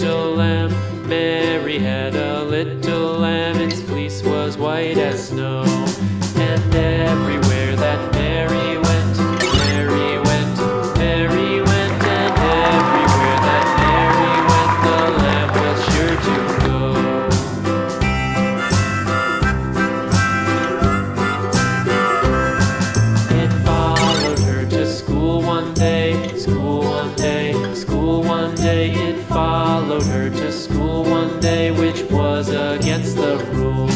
little lamb. Mary had a little lamb. Its fleece was white as snow. And everywhere that Mary went, Mary went, Mary went. And everywhere that Mary went, the lamb was sure to go. It followed her to school one day, school one day, school one day. It followed her to school one day, which was against the rules.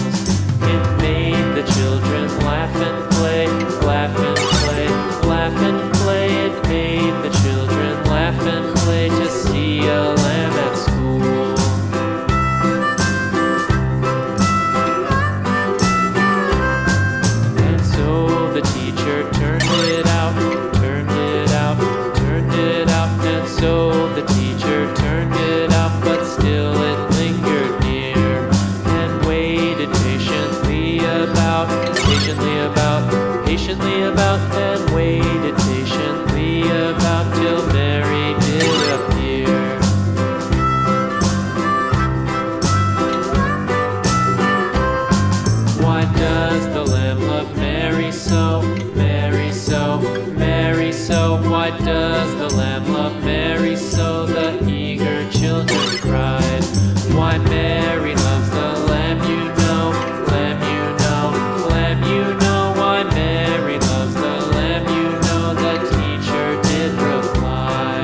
It made the children laugh and play, laugh and play, laugh and play. It made the children laugh and play to see a lamb at school. And so the teacher turned it out, turned it out, turned it out. And so the teacher turned it out, but still it lingered near and waited patiently about, patiently about, and waited patiently about till Mary did appear. Why does the lamb love Mary so, Mary so, Mary so? Why does the lamb love Mary so? The eager children cried. Why Mary loves the lamb, you know, lamb, you know, lamb, you know. Why Mary loves the lamb, you know, the teacher did reply.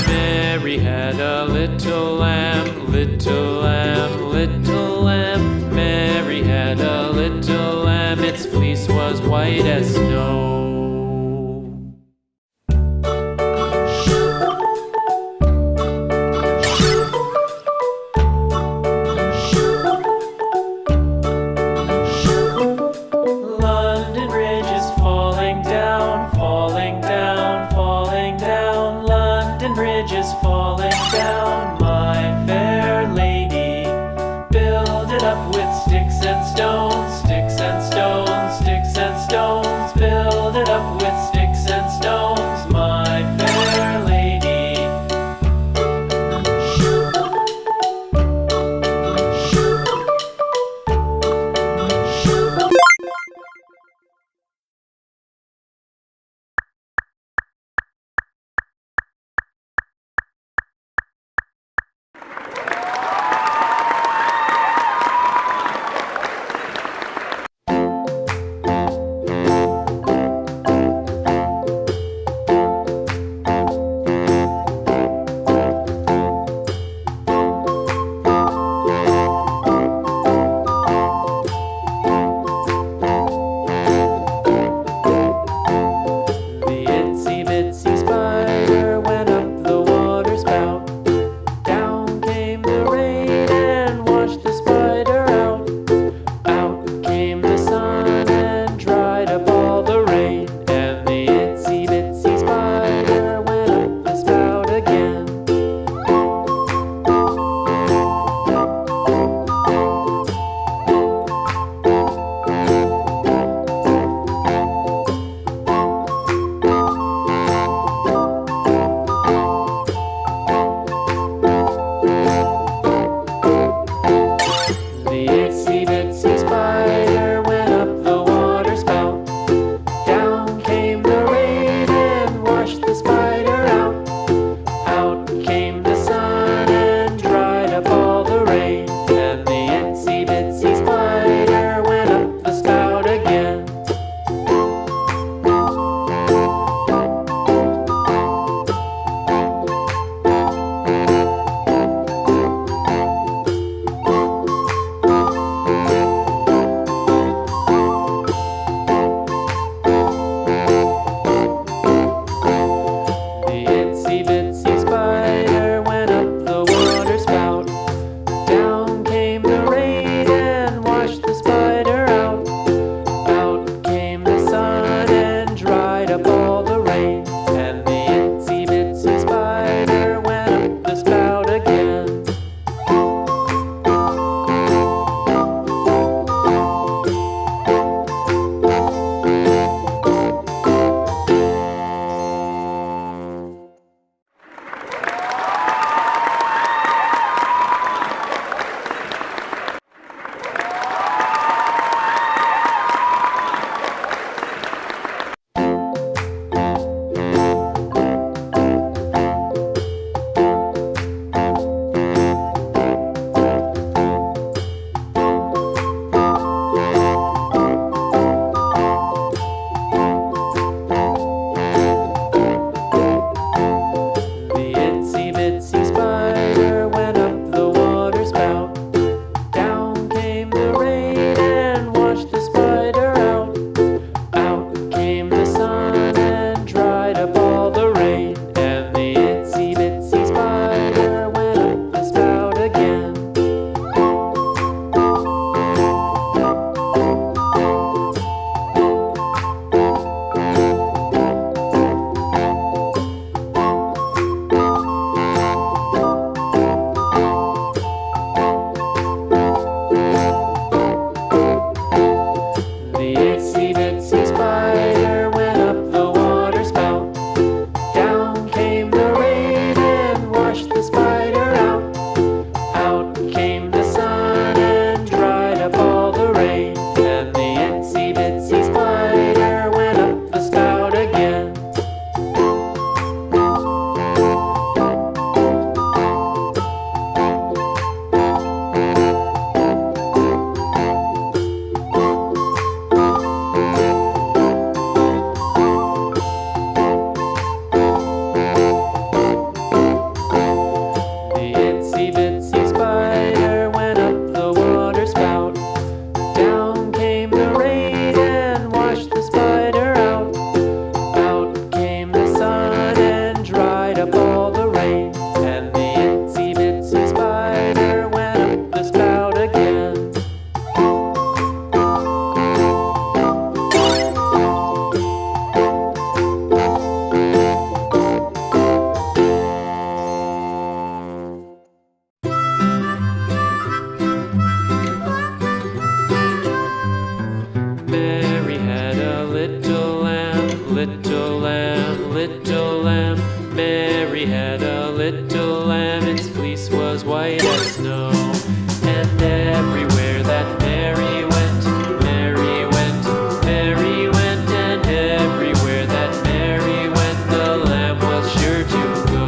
Mary had a little lamb, little lamb, little lamb. Mary had a little lamb. Its fleece was white as snow. London Bridge is falling down, falling down, falling down. London Bridge is falling down, my fair lady. Build it up with sticks and stones, sticks and stones, sticks and stones. Build it up with sticks and stones, my fair lady. little lamb. Mary had a little lamb. Its fleece was white as snow. And everywhere that Mary went, Mary went, Mary went. And everywhere that Mary went, the lamb was sure to go.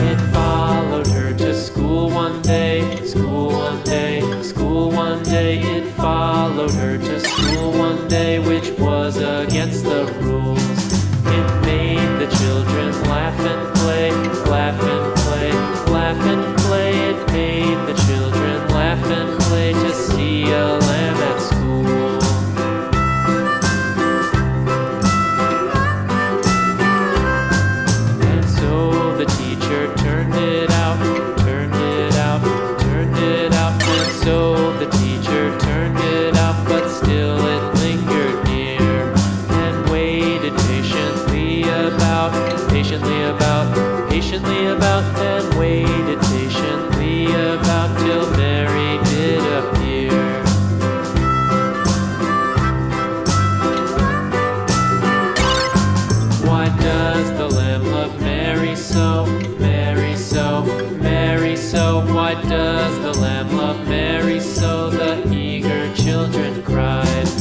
It followed her to school one day, school one day, school one day. It followed her to school one day, which was against the rules. It made the children laugh and play, laugh and play, laugh and play. It made the children laugh and play to see a lamb at school. And so the teacher turned it out, turned it out, turned it out. And so the teacher turned it out, but still it lingered near and waited patiently about, patiently about, patiently about, and waited patiently about till Mary did appear. Why does the lamb love Mary so, Mary so, Mary so? Why does the lamb love Mary so? The eager children cried.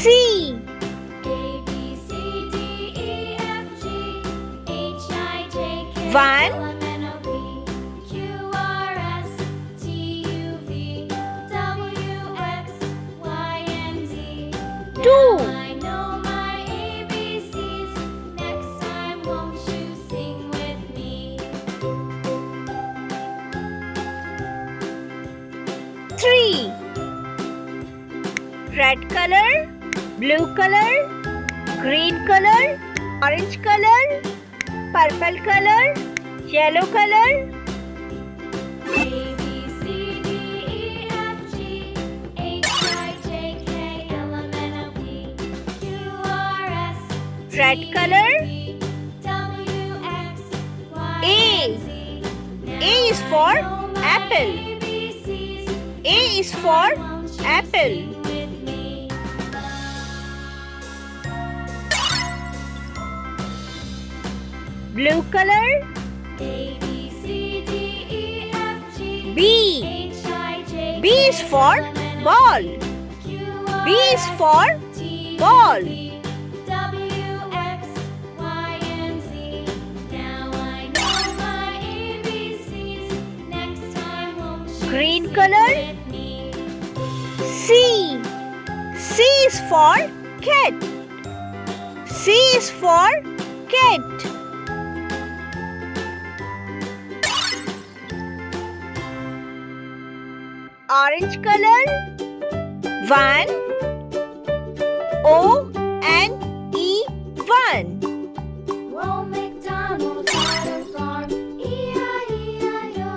C. A, B, C, D, E, F, G, H, I, J, K, 1, L, M, N, O, P, Q, R, S, T, U, V, W, X, Y, and Z. 2, Now I know my ABCs. Next time, won't you sing with me? 3. Red color, blue color, green color, orange color, purple color, yellow color. A, B, C, D, E, F, G, H, I, J, K, L, M, N, O, P, Q, R, S, Red T, color. U, V, W, X, Y, A. and Z. A is for Now I know my apple. ABCs. A is for Won't you apple. sing with me? Blue color, A, B, C, D, E, F, G, B. H, I, J, B is K, for L, M, N, O, ball. P, Q, R, B is S, for T, ball. U, V, W, X, Y, and Z. Now I know my ABCs. Next time, won't you Green sing color. with me? C. C is for cat. C is for cat. Orange color. 1. O-N-E 1. Old MacDonald had a farm, E-I-E-I-O.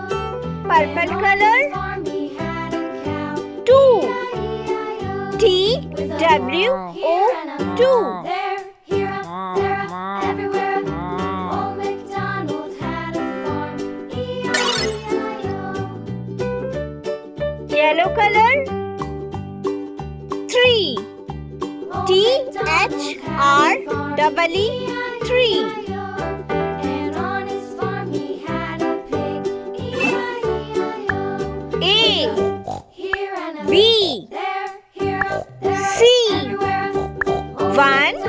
Purple And on color. his farm he had a cow, 2. E-I-E-I-O. With a here and a T-W-O-2. there, here a, there a, everywhere. Old MacDonald had a farm, E-I-E-I-O. Yellow color. 3. Old T-H-R-E-E 3. And on his farm he had a pig, E-I-E-I-O. A. Here and a B. there, here a, there a, C. everywhere. 1.